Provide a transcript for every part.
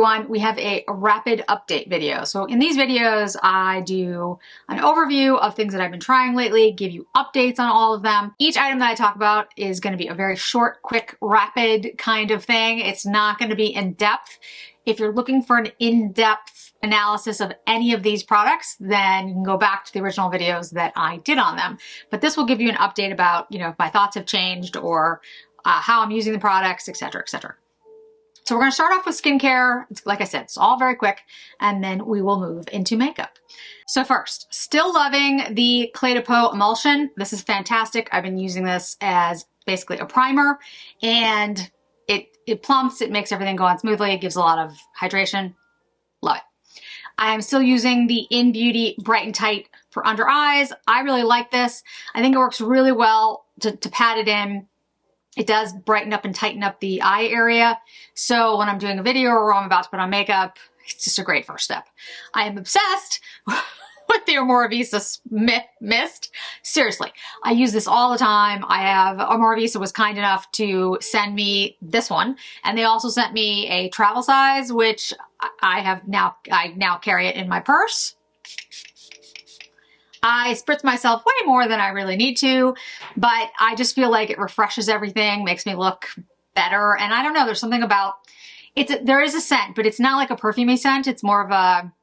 everyone. We have a rapid update video. So in these videos, I do an overview of things that I've been trying lately, give you updates on all of them. Each item that I talk about is going to be a very short, quick, rapid kind of thing. It's not going to be in depth. If you're looking for an in-depth analysis of any of these products, then you can go back to the original videos that I did on them. But this will give you an update about, if my thoughts have changed or how I'm using the products, etc., etc. So we're going to start off with skincare. Like I said, it's all very quick, and then we will move into makeup. So first, still loving the Clé de Peau emulsion. This is fantastic. I've been using this as basically a primer, and it plumps, it makes everything go on smoothly, it gives a lot of hydration. Love it. I am still using the In Beauty Bright and Tight for under eyes. I really like this. I think it works really well to pat it in. It does brighten up and tighten up the eye area. So when I'm doing a video or I'm about to put on makeup, it's just a great first step. I am obsessed with the Amoravisa mist. Seriously, I use this all the time. Amoravisa was kind enough to send me this one, and they also sent me a travel size, which I now carry it in my purse. I spritz myself way more than I really need to, but I just feel like it refreshes everything, makes me look better. And I don't know, there's something about there is a scent, but it's not like a perfumey scent. It's more of a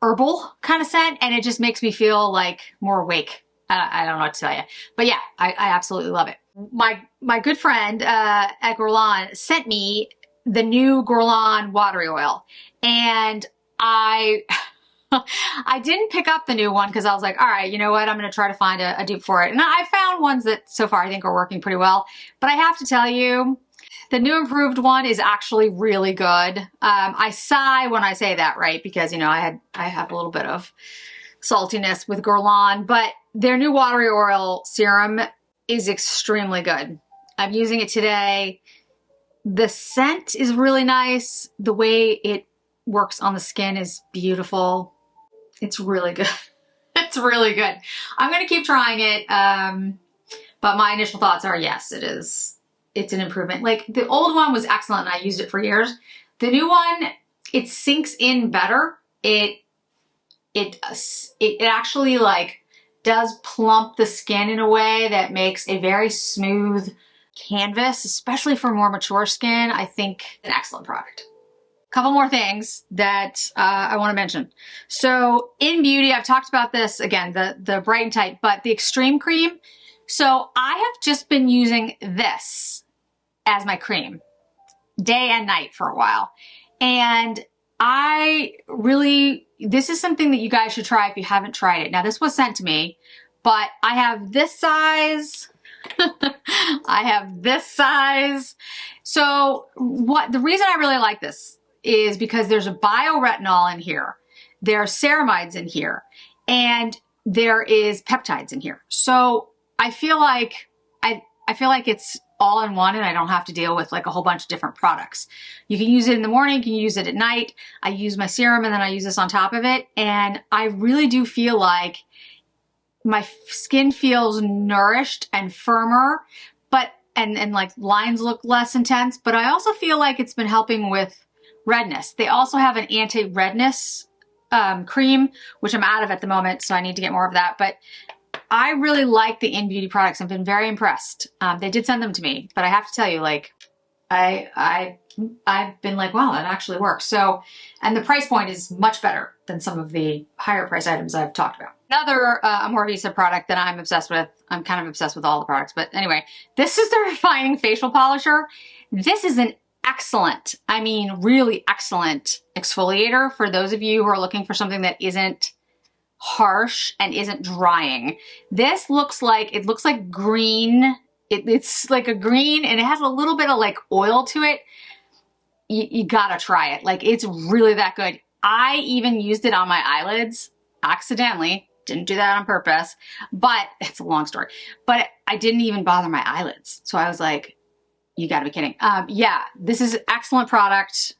herbal kind of scent, and it just makes me feel like more awake. I don't know what to tell you, but yeah, I absolutely love it. My good friend at Guerlain sent me the new Guerlain watery oil, and I didn't pick up the new one because I was like, all right, you know what? I'm going to try to find a dupe for it. And I found ones that so far I think are working pretty well. But I have to tell you, the new improved one is actually really good. I sigh when I say that, right? Because, I have a little bit of saltiness with Guerlain, but their new watery oil serum is extremely good. I'm using it today. The scent is really nice. The way it works on the skin is beautiful. It's really good. It's really good. I'm going to keep trying it. But my initial thoughts are, yes, it is. It's an improvement. Like the old one was excellent and I used it for years. The new one, it sinks in better. It actually does plump the skin in a way that makes a very smooth canvas, especially for more mature skin. I think an excellent product. Couple more things that I want to mention. So in Beauty, I've talked about this again, the Bright and Tight, but the Extreme Cream. So I have just been using this as my cream day and night for a while. And this is something that you guys should try if you haven't tried it. Now this was sent to me, but I have this size. I have this size. So the reason I really like this is because there's a bioretinol in here, there are ceramides in here, and there is peptides in here. So I feel like it's all in one, and I don't have to deal with a whole bunch of different products. You can use it in the morning, you can use it at night. I use my serum and then I use this on top of it, and I really do feel like my skin feels nourished and firmer, and lines look less intense, but I also feel like it's been helping with redness. They also have an anti-redness cream, which I'm out of at the moment, so I need to get more of that. But I really like the In Beauty products. I've been very impressed. They did send them to me, but I have to tell you, I've been like, wow, that actually works. So, and the price point is much better than some of the higher price items I've talked about. Another Amoravisa product that I'm obsessed with. I'm kind of obsessed with all the products, but anyway, this is the Refining Facial Polisher. This is an excellent, really excellent exfoliator for those of you who are looking for something that isn't harsh and isn't drying. This looks like green. It's like a green, and it has a little bit of oil to it. You gotta try it. It's really that good. I even used it on my eyelids accidentally. Didn't do that on purpose, but it's a long story. But I didn't even bother my eyelids. So I was like, you gotta be kidding. Yeah, this is an excellent product.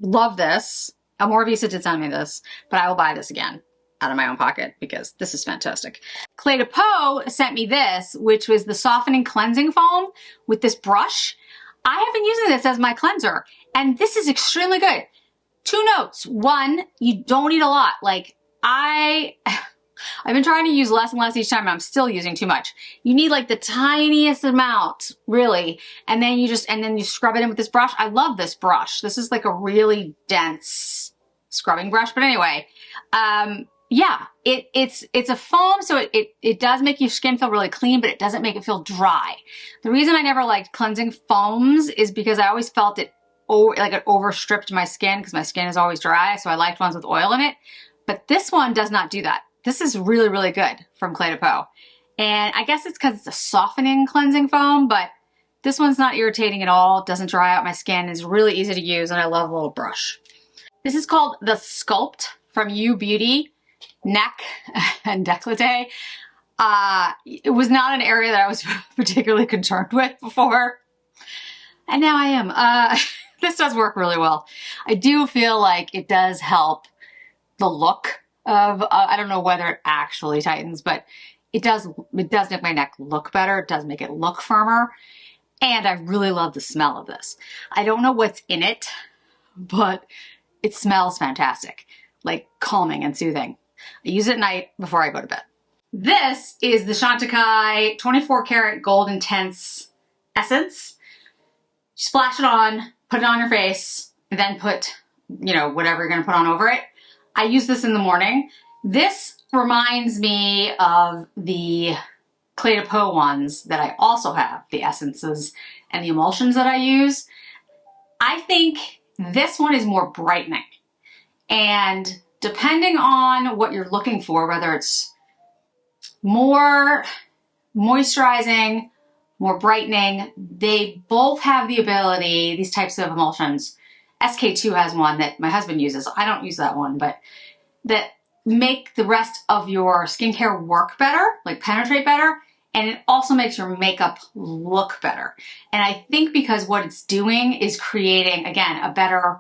Love this. Amoravisa did send me this, but I will buy this again out of my own pocket because this is fantastic. Clé de Peau sent me this, which was the softening cleansing foam with this brush. I have been using this as my cleanser, and this is extremely good. Two notes. One, you don't need a lot. Like I've been trying to use less and less each time, and I'm still using too much. You need like the tiniest amount, really. And then you scrub it in with this brush. I love this brush. This is like a really dense scrubbing brush. But anyway, yeah, it's a foam, so it does make your skin feel really clean, but it doesn't make it feel dry. The reason I never liked cleansing foams is because I always felt it overstripped my skin, because my skin is always dry, so I liked ones with oil in it. But this one does not do that. This is really, really good from Clé de Peau. And I guess it's because it's a softening cleansing foam, but this one's not irritating at all. It doesn't dry out my skin. It's really easy to use, and I love a little brush. This is called the Sculpt from U Beauty Neck and Décolleté. It was not an area that I was particularly concerned with before, and now I am. This does work really well. I do feel like it does help the look of, I don't know whether it actually tightens, but it does make my neck look better. It does make it look firmer. And I really love the smell of this. I don't know what's in it, but it smells fantastic, like calming and soothing. I use it at night before I go to bed. This is the Chantecaille 24 Karat Gold Intense Essence. Splash it on, put it on your face, and then put, you know, whatever you're gonna put on over it. I use this in the morning. This reminds me of the Clé de Peau ones that I also have, the essences and the emulsions that I use. I think this one is more brightening. And depending on what you're looking for, whether it's more moisturizing, more brightening, they both have the ability, these types of emulsions. SK2 has one that my husband uses. I don't use that one, but that make the rest of your skincare work better, like penetrate better, and it also makes your makeup look better. And I think because what it's doing is creating, again, a better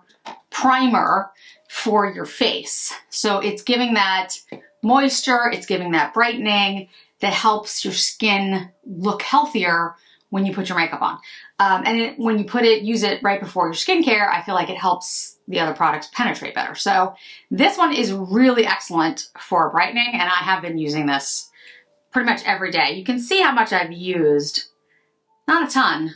primer for your face. So it's giving that moisture, it's giving that brightening that helps your skin look healthier when you put your makeup on. When you use it right before your skincare, I feel like it helps the other products penetrate better. So this one is really excellent for brightening, and I have been using this pretty much every day. You can see how much I've used. Not a ton.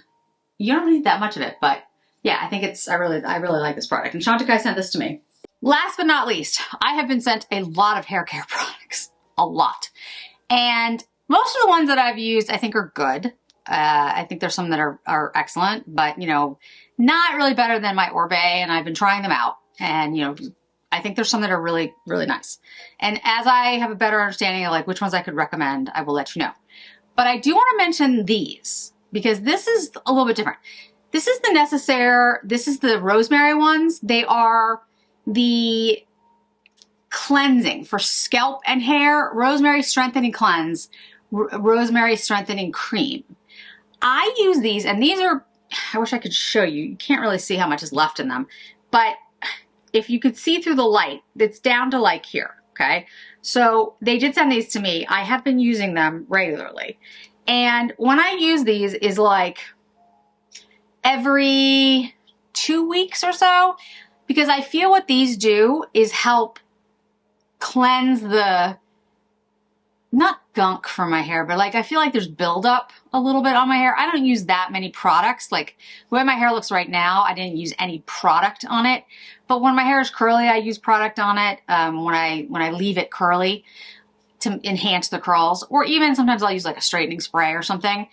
You don't need that much of it, but yeah, I think I really like this product. And Chantecaille sent this to me. Last but not least, I have been sent a lot of hair care products. A lot. And most of the ones that I've used I think are good. I think there's some that are excellent, but you know, not really better than my Orbe, and I've been trying them out. And you know, I think there's some that are really, really nice. And as I have a better understanding of like which ones I could recommend, I will let you know. But I do want to mention these because this is a little bit different. This is the Necessaire, this is the rosemary ones. They are the cleansing for scalp and hair, rosemary strengthening cleanse, rosemary strengthening cream. I use these, and these are, I wish I could show you. You can't really see how much is left in them, but if you could see through the light, it's down to like here, okay? So they did send these to me. I have been using them regularly. And when I use these is like every 2 weeks or so, because I feel what these do is help cleanse the, not gunk from my hair, but like I feel like there's buildup a little bit on my hair. I don't use that many products. Like the way my hair looks right now, I didn't use any product on it. But when my hair is curly, I use product on it. When I leave it curly to enhance the curls, or even sometimes I'll use like a straightening spray or something.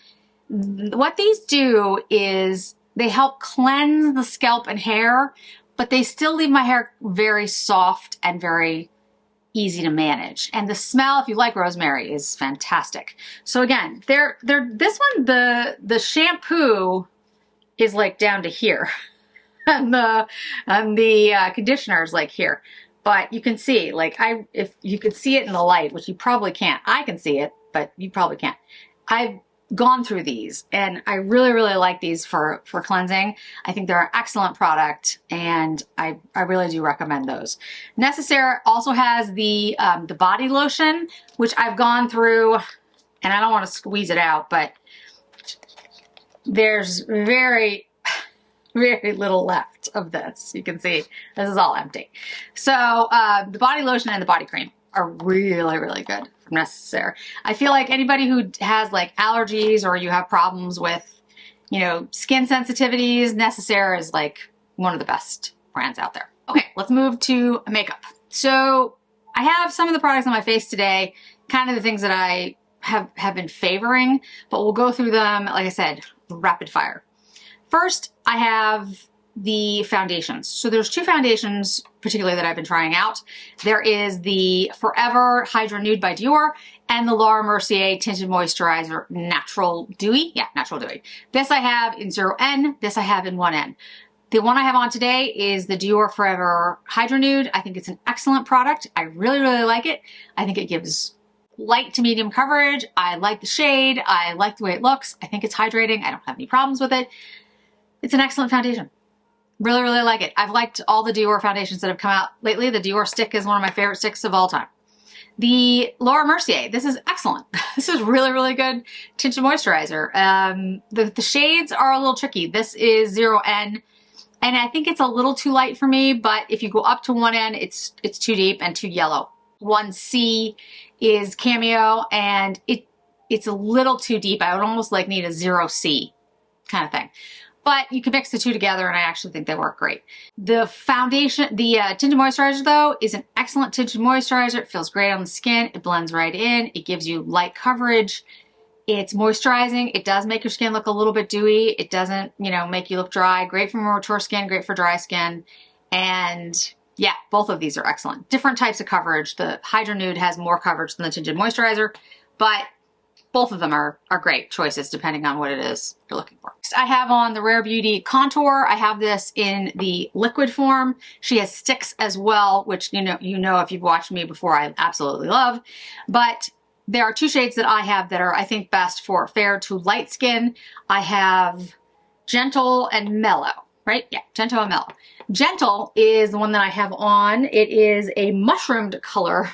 What these do is they help cleanse the scalp and hair, but they still leave my hair very soft and very easy to manage. And the smell, if you like rosemary, is fantastic. So again, this one, the shampoo is like down to here. and the conditioner is like here. But you can see, like if you could see it in the light, which you probably can't. I can see it, but you probably can't. I've gone through these and I really, really like these for cleansing. I think they're an excellent product and I really do recommend those. Necessaire also has the body lotion, which I've gone through, and I don't want to squeeze it out, but there's very very little left of this. You can see this is all empty. So the body lotion and the body cream are really, really good from Necessaire. I feel like anybody who has like allergies or you have problems with, you know, skin sensitivities, Necessaire is like one of the best brands out there. Okay, let's move to makeup. So I have some of the products on my face today, kind of the things that I have been favoring, but we'll go through them, like I said, rapid fire. First, I have the foundations. So there's two foundations particularly that I've been trying out. There is the Forever Hydra Nude by Dior and the Laura Mercier Tinted Moisturizer Natural Dewy. Yeah, Natural Dewy. This I have in 0N, this I have in 1N. The one I have on today is the Dior Forever Hydra Nude. I think it's an excellent product. I really, really like it. I think it gives light to medium coverage. I like the shade. I like the way it looks. I think it's hydrating. I don't have any problems with it. It's an excellent foundation. Really, really like it. I've liked all the Dior foundations that have come out lately. The Dior stick is one of my favorite sticks of all time. The Laura Mercier, this is excellent. This is really, really good tinted moisturizer. The shades are a little tricky. This is 0N, and I think it's a little too light for me, but if you go up to 1N, it's too deep and too yellow. 1C is Cameo, and it's a little too deep. I would almost like need a 0C kind of thing. But you can mix the two together, and I actually think they work great. The foundation, the tinted moisturizer, though, is an excellent tinted moisturizer. It feels great on the skin. It blends right in. It gives you light coverage. It's moisturizing. It does make your skin look a little bit dewy. It doesn't, you know, make you look dry. Great for more mature skin, great for dry skin. And yeah, both of these are excellent. Different types of coverage. The Hydra Nude has more coverage than the tinted moisturizer, but both of them are great choices depending on what it is you're looking for. Next, I have on the Rare Beauty Contour. I have this in the liquid form. She has sticks as well, which you know if you've watched me before, I absolutely love. But there are two shades that I have that are, I think, best for fair to light skin. I have Gentle and Mellow, right? Yeah, Gentle and Mellow. Gentle is the one that I have on. It is a mushroomed color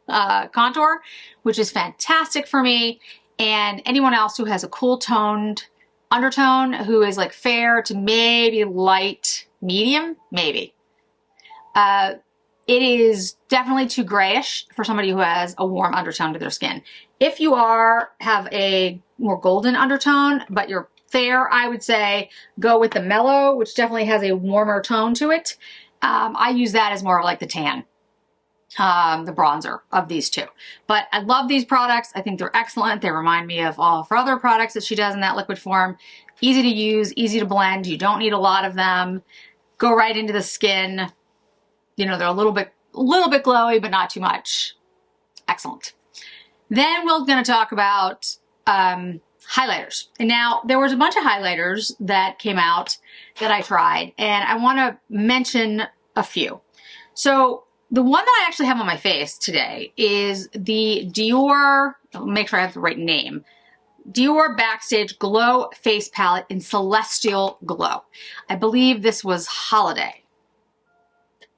contour, which is fantastic for me. And anyone else who has a cool toned undertone, who is like fair to maybe light medium, maybe. It is definitely too grayish for somebody who has a warm undertone to their skin. If you have a more golden undertone, but you're fair, I would say go with the Mellow, which definitely has a warmer tone to it. I use that as more of like the tan. The bronzer of these two. But I love these products. I think they're excellent. They remind me of all of her other products that she does in that liquid form. Easy to use, easy to blend. You don't need a lot of them. Go right into the skin. You know, they're a little bit glowy, but not too much. Excellent. Then we're going to talk about highlighters. And now there was a bunch of highlighters that came out that I tried, and I want to mention a few. So the one that I actually have on my face today is the Dior, I'll make sure I have the right name, Dior Backstage Glow Face Palette in Celestial Glow. I believe this was holiday.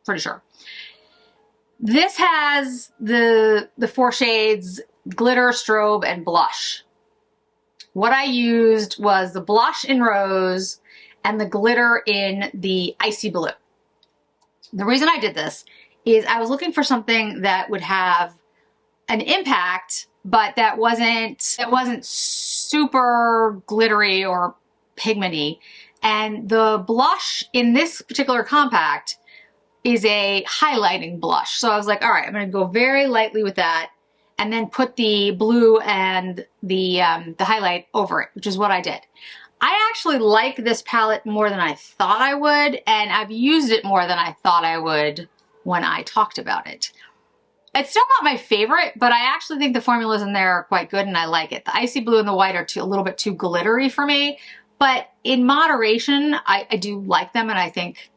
Pretty sure. This has the four shades Glitter, Strobe, and Blush. What I used was the blush in Rose and the glitter in the Icy Blue. The reason I did this is I was looking for something that would have an impact, but that wasn't super glittery or pigmenty. And the blush in this particular compact is a highlighting blush. So I was like, all right, I'm going to go very lightly with that and then put the blue and the highlight over it, which is what I did. I actually like this palette more than I thought I would, and I've used it more than I thought I would when I talked about it. It's still not my favorite, but I actually think the formulas in there are quite good and I like it. The Icy Blue and the white are a little bit too glittery for me, but in moderation, I do like them, and I think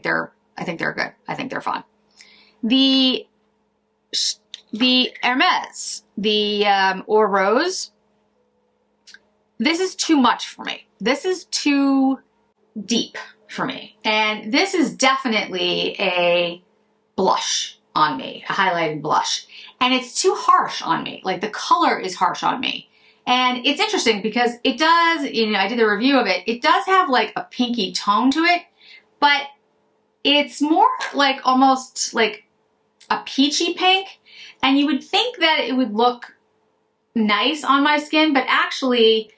they're good. I think they're fun. The Hermes, or Rose, this is too much for me. This is too deep for me. And this is definitely a blush on me, a highlighting blush. And it's too harsh on me. Like, the color is harsh on me. And it's interesting because it does, you know, I did a review of it. It does have like a pinky tone to it, but it's more like almost like a peachy pink. And you would think that it would look nice on my skin, but actually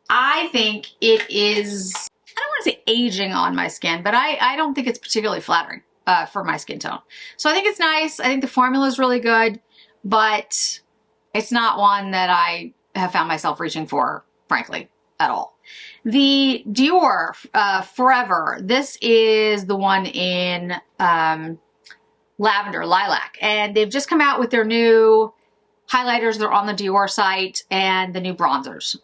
I think it is, I don't want to say aging on my skin, but I don't think it's particularly flattering for my skin tone. So I think it's nice. I think the formula is really good, but it's not one that I have found myself reaching for, frankly, at all. The Dior Forever, this is the one in lavender, lilac, and they've just come out with their new highlighters. They're on the Dior site, and the new bronzers.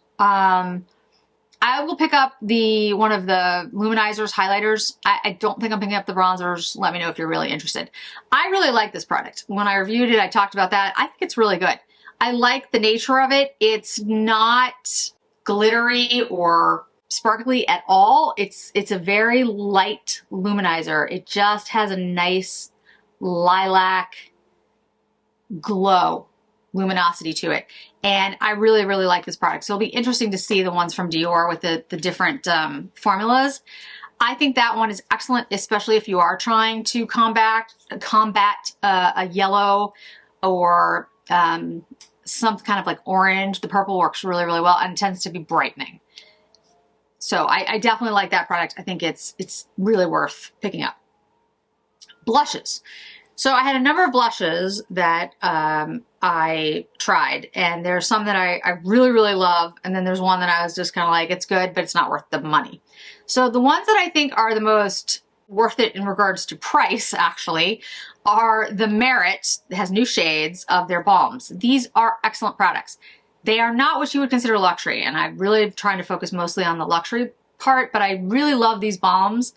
I will pick up one of the Luminizers highlighters. I don't think I'm picking up the bronzers. Let me know if you're really interested. I really like this product. When I reviewed it, I talked about that. I think it's really good. I like the nature of it. It's not glittery or sparkly at all. It's a very light luminizer. It just has a nice lilac glow, luminosity to it. And I really, really like this product. So it'll be interesting to see the ones from Dior with the different formulas. I think that one is excellent, especially if you are trying to combat a yellow or some kind of like orange. The purple works really, really well and tends to be brightening. So I definitely like that product. I think it's really worth picking up. Blushes. So I had a number of blushes that I tried, and there's some that I really, really love, and then there's one that I was just kind of like, it's good, but it's not worth the money. So the ones that I think are the most worth it in regards to price, actually, are the Merit. It has new shades of their balms. These are excellent products. They are not what you would consider luxury, and I'm really trying to focus mostly on the luxury part, but I really love these balms.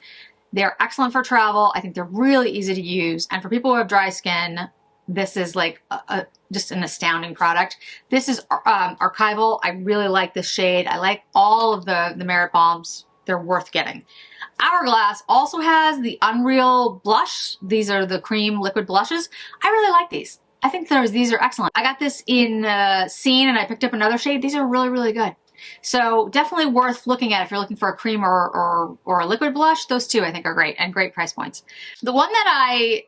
They're excellent for travel. I think they're really easy to use. And for people who have dry skin, this is like just an astounding product. This is archival. I really like this shade. I like all of the Merit balms. They're worth getting. Hourglass also has the Unreal Blush. These are the cream liquid blushes. I really like these. I think these are excellent. I got this in Scene, and I picked up another shade. These are really, really good. So definitely worth looking at if you're looking for a cream or a liquid blush. Those two I think are great and great price points. The one that I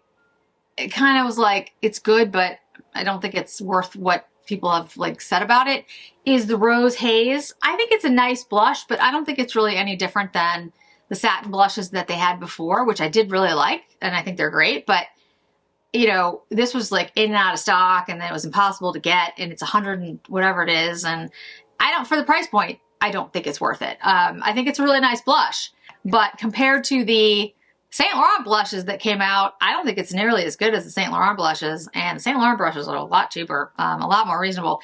kind of was like, it's good, but I don't think it's worth what people have like said about it, is the Rose Haze. I think it's a nice blush, but I don't think it's really any different than the satin blushes that they had before, which I did really like, and I think they're great. But you know, this was like in and out of stock, and then it was impossible to get, and it's 100 and whatever it is, and for the price point, I don't think it's worth it. I think it's a really nice blush, but compared to the Saint Laurent blushes that came out, I don't think it's nearly as good as the Saint Laurent blushes, and the Saint Laurent brushes are a lot cheaper, a lot more reasonable.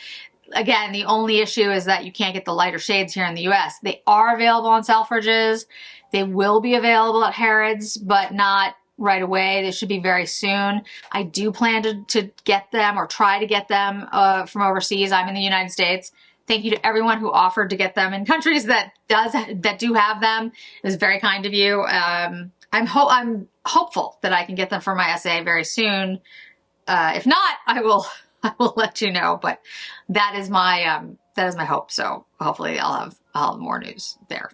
Again, the only issue is that you can't get the lighter shades here in the US. They are available on Selfridges. They will be available at Harrods, but not right away. They should be very soon. I do plan to get them or try to get them from overseas. I'm in the United States. Thank you to everyone who offered to get them in countries that do have them. It was very kind of you. I'm hopeful that I can get them for my essay very soon. If not, I will let you know. But that is my hope. So hopefully I'll have more news there.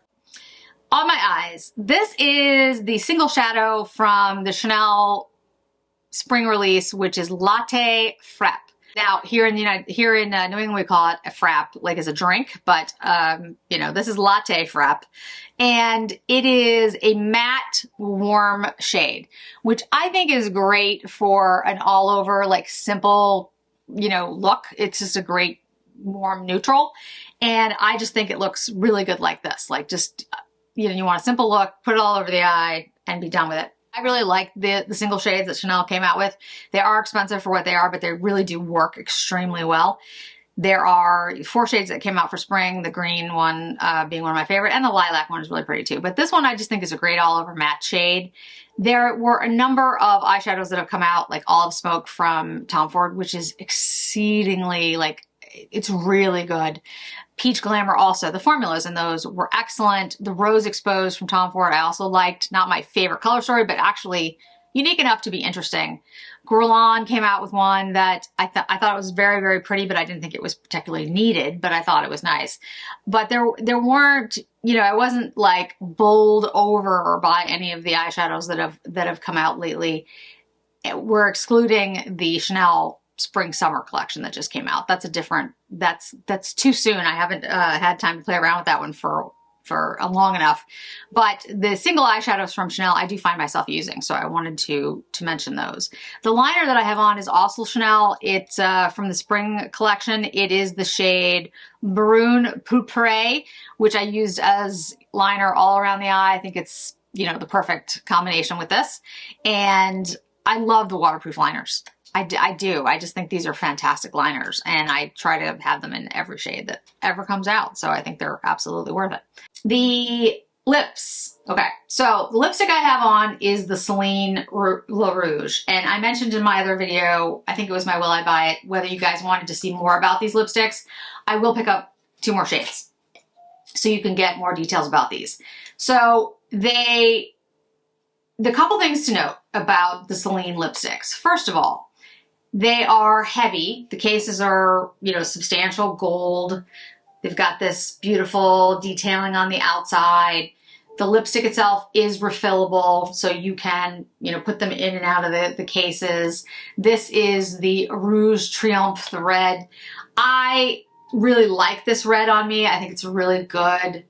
On my eyes, this is the single shadow from the Chanel spring release, which is Latte Frappe. Now, here in New England, we call it a frap, like as a drink, but, you know, this is Latte Frappe, and it is a matte, warm shade, which I think is great for an all-over, like, simple, you know, look. It's just a great, warm neutral, and I just think it looks really good like this. Like, just, you know, you want a simple look, put it all over the eye, and be done with it. I really like the single shades that Chanel came out with. They are expensive for what they are, but they really do work extremely well. There are 4 shades that came out for spring, the green one being one of my favorite, and the lilac one is really pretty too. But this one I just think is a great all-over matte shade. There were a number of eyeshadows that have come out, like Olive Smoke from Tom Ford, which is exceedingly, like, it's really good. Peach Glamour also. The formulas in those were excellent. The Rose Exposed from Tom Ford I also liked. Not my favorite color story, but actually unique enough to be interesting. Guerlain came out with one that I thought it was very, very pretty, but I didn't think it was particularly needed, but I thought it was nice. But there weren't, you know, I wasn't like bowled over by any of the eyeshadows that have come out lately. We're excluding the Chanel Spring Summer collection that just came out. That's a different, that's too soon. I haven't had time to play around with that one for long enough. But the single eyeshadows from Chanel, I do find myself using, so I wanted to mention those. The liner that I have on is also Chanel. It's from the spring collection. It is the shade Maroon Pourpre, which I used as liner all around the eye. I think it's, you know, the perfect combination with this. And I love the waterproof liners. I do. I just think these are fantastic liners, and I try to have them in every shade that ever comes out. So I think they're absolutely worth it. The lips. Okay, so the lipstick I have on is the Celine Le Rouge. And I mentioned in my other video, I think it was my Will I Buy It, whether you guys wanted to see more about these lipsticks. I will pick up 2 more shades so you can get more details about these. So the couple things to note about the Celine lipsticks. First of all, they are heavy. The cases are, you know, substantial gold. They've got this beautiful detailing on the outside. The lipstick itself is refillable, so you can, you know, put them in and out of the cases. This is the Rouge Triomphe, the red. I really like this red on me. I think it's really good.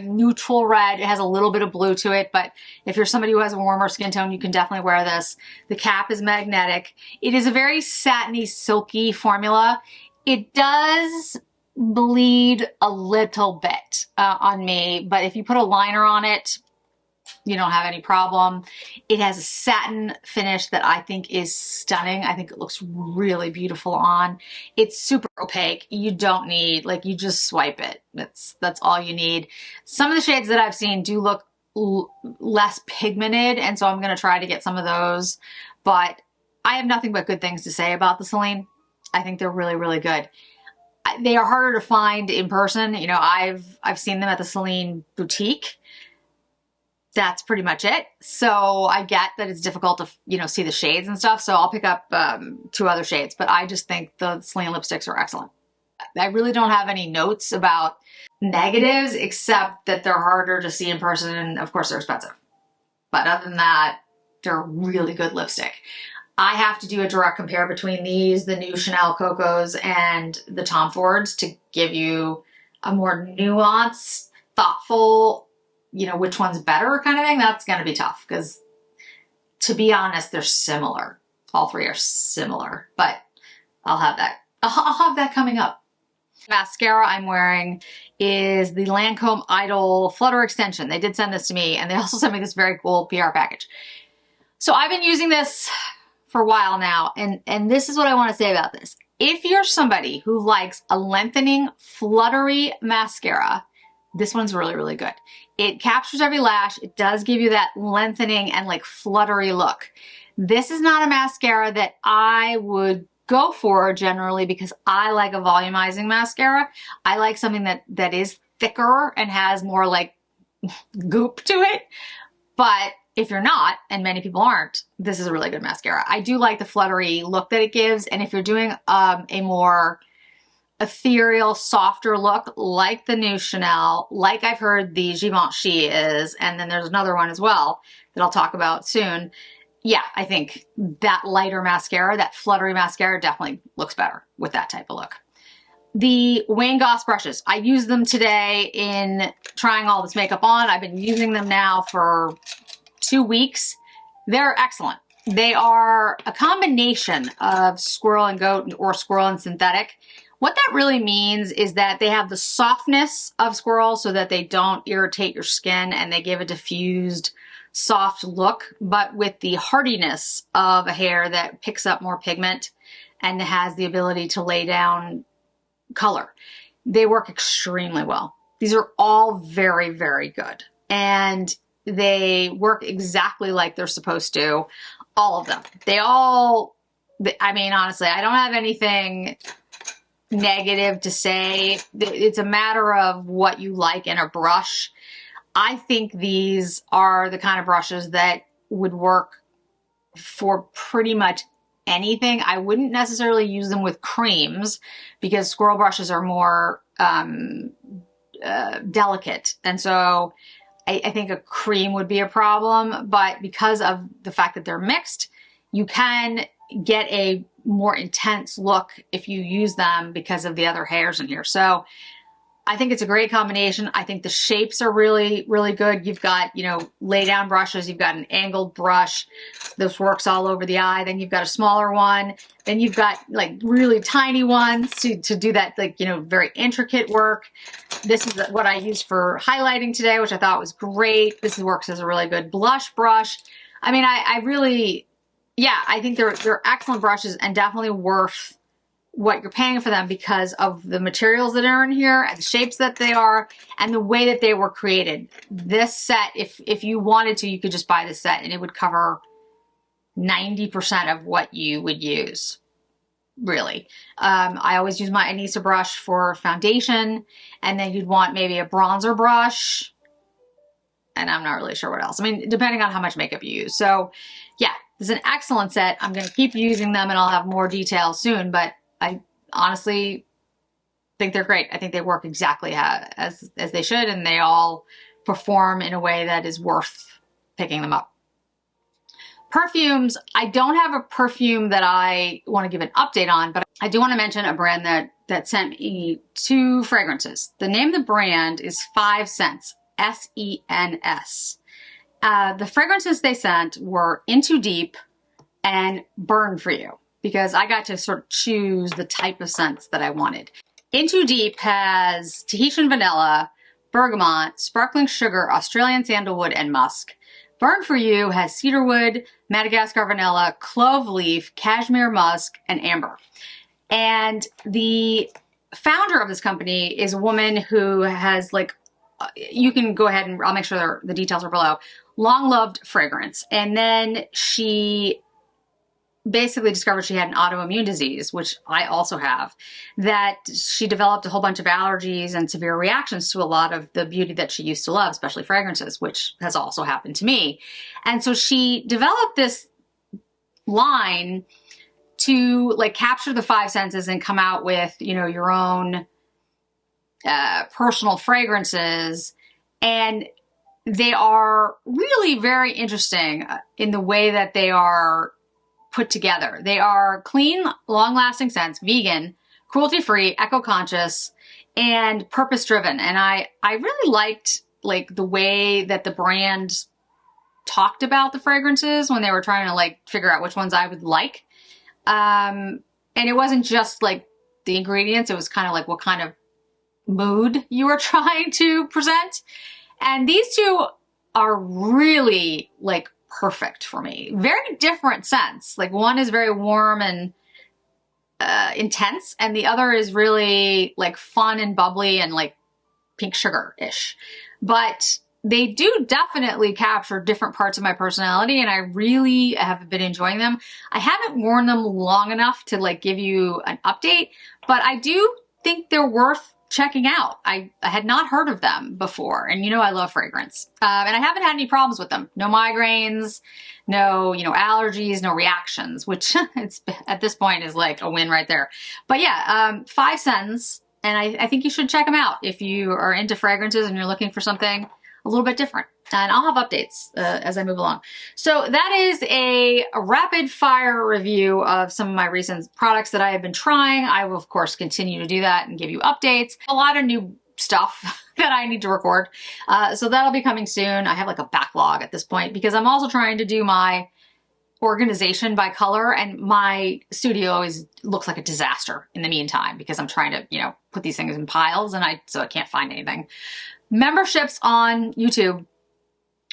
Neutral red. It has a little bit of blue to it, but if you're somebody who has a warmer skin tone, you can definitely wear this. The cap is magnetic. It is a very satiny, silky formula. It does bleed a little bit on me, but if you put a liner on it, you don't have any problem. It has a satin finish that I think is stunning. I think it looks really beautiful on. It's super opaque. You don't need, like, you just swipe it. That's all you need. Some of the shades that I've seen do look less pigmented, and so I'm going to try to get some of those. But I have nothing but good things to say about the Celine. I think they're really, really good. They are harder to find in person. You know, I've seen them at the Celine boutique. That's pretty much it. So I get that it's difficult to, you know, see the shades and stuff. So I'll pick up 2 other shades, but I just think the Celine lipsticks are excellent. I really don't have any notes about negatives, except that they're harder to see in person, and of course they're expensive. But other than that, they're a really good lipstick. I have to do a direct compare between these, the new Chanel Cocos, and the Tom Fords to give you a more nuanced, thoughtful, you know, which one's better kind of thing. That's going to be tough because, to be honest, they're similar. All 3 are similar, but I'll have that. I'll have that coming up. Mascara I'm wearing is the Lancome Idol Flutter Extension. They did send this to me, and they also sent me this very cool PR package. So I've been using this for a while now, and this is what I want to say about this. If you're somebody who likes a lengthening, fluttery mascara, this one's really, really good. It captures every lash. It does give you that lengthening and like fluttery look. This is not a mascara that I would go for generally because I like a volumizing mascara. I like something that is thicker and has more like goop to it. But if you're not, and many people aren't, this is a really good mascara. I do like the fluttery look that it gives. And if you're doing a more ethereal, softer look like the new Chanel, like I've heard the Givenchy is, and then there's another one as well that I'll talk about soon. Yeah, I think that lighter mascara, that fluttery mascara definitely looks better with that type of look. The Wayne Goss brushes, I used them today in trying all this makeup on. I've been using them now for 2 weeks. They're excellent. They are a combination of squirrel and goat or squirrel and synthetic. What that really means is that they have the softness of squirrel so that they don't irritate your skin, and they give a diffused, soft look, but with the hardiness of a hair that picks up more pigment and has the ability to lay down color. They work extremely well. These are all very, very good. And they work exactly like they're supposed to. All of them. I mean, honestly, I don't have anything negative to say. It's a matter of what you like in a brush. I think these are the kind of brushes that would work for pretty much anything. I wouldn't necessarily use them with creams because squirrel brushes are more delicate. And so I think a cream would be a problem, but because of the fact that they're mixed, you can get a more intense look if you use them because of the other hairs in here. So I think it's a great combination. I think the shapes are really, really good. You've got, you know, lay down brushes. You've got an angled brush. This works all over the eye. Then you've got a smaller one. Then you've got like really tiny ones to do that, like, you know, very intricate work. This is what I used for highlighting today, which I thought was great. This works as a really good blush brush. I mean, I really, yeah, I think they're excellent brushes and definitely worth what you're paying for them because of the materials that are in here and the shapes that they are and the way that they were created. This set, if you wanted to, you could just buy this set and it would cover 90% of what you would use, really. I always use my Anissa brush for foundation, and then you'd want maybe a bronzer brush, and I'm not really sure what else. I mean, depending on how much makeup you use. So yeah, this is an excellent set. I'm going to keep using them and I'll have more details soon, but I honestly think they're great. I think they work exactly as they should, and they all perform in a way that is worth picking them up. Perfumes, I don't have a perfume that I want to give an update on, but I do want to mention a brand that sent me 2 fragrances. The name of the brand is Sens, S-E-N-S. The fragrances they sent were In Too Deep and Burn For You, because I got to sort of choose the type of scents that I wanted. In Too Deep has Tahitian vanilla, bergamot, sparkling sugar, Australian sandalwood, and musk. Burn For You has cedarwood, Madagascar vanilla, clove leaf, cashmere musk, and amber. And the founder of this company is a woman who has, like, you can go ahead and I'll make sure the details are below. Long-loved fragrance. And then she basically discovered she had an autoimmune disease, which I also have, that she developed a whole bunch of allergies and severe reactions to a lot of the beauty that she used to love, especially fragrances, which has also happened to me. And so she developed this line to like capture the 5 senses and come out with, you know, your own personal fragrances. And they are really very interesting in the way that they are put together. They are clean, long-lasting scents, vegan, cruelty-free, eco-conscious, and purpose-driven. And I really liked like the way that the brand talked about the fragrances when they were trying to like figure out which ones I would like. And it wasn't just like the ingredients, it was kind of like what kind of mood you were trying to present. And these 2 are really like perfect for me. Very different scents. Like one is very warm and intense, and the other is really like fun and bubbly and like pink sugar-ish. But they do definitely capture different parts of my personality, and I really have been enjoying them. I haven't worn them long enough to like give you an update, but I do think they're worth checking out. I had not heard of them before, and you know I love fragrance. And I haven't had any problems with them. No migraines, no, you know, allergies, no reactions, which it's at this point is like a win right there. But yeah, 5 Sens, and I think you should check them out if you are into fragrances and you're looking for something a little bit different. And I'll have updates as I move along. So that is a rapid fire review of some of my recent products that I have been trying. I will, of course, continue to do that and give you updates. A lot of new stuff that I need to record. So that'll be coming soon. I have like a backlog at this point because I'm also trying to do my organization by color, and my studio always looks like a disaster in the meantime because I'm trying to, you know, put these things in piles and so I can't find anything. Memberships on YouTube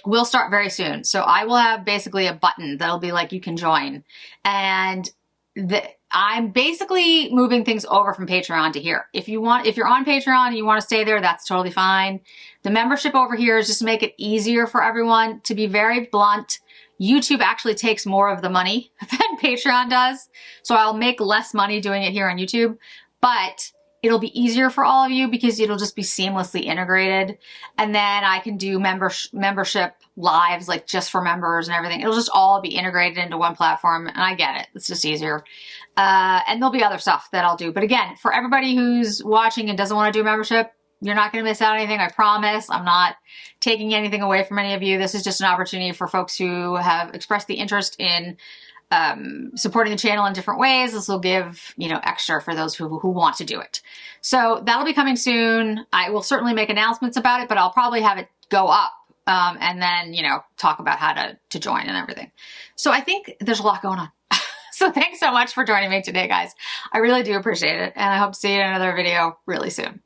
will start very soon. So I will have basically a button that'll be like, you can join. And I'm basically moving things over from Patreon to here. If you're on Patreon and you want to stay there, that's totally fine. The membership over here is just to make it easier for everyone. To be very blunt, YouTube actually takes more of the money than Patreon does. So I'll make less money doing it here on YouTube. But it'll be easier for all of you because it'll just be seamlessly integrated. And then I can do membership lives, like just for members and everything. It'll just all be integrated into one platform, and I get it. It's just easier. And there'll be other stuff that I'll do. But again, for everybody who's watching and doesn't want to do membership, you're not going to miss out on anything, I promise. I'm not taking anything away from any of you. This is just an opportunity for folks who have expressed the interest in supporting the channel in different ways. This will give, you know, extra for those who want to do it. So that'll be coming soon. I will certainly make announcements about it, but I'll probably have it go up and then, you know, talk about how to join and everything. So I think there's a lot going on. So thanks so much for joining me today, guys. I really do appreciate it. And I hope to see you in another video really soon.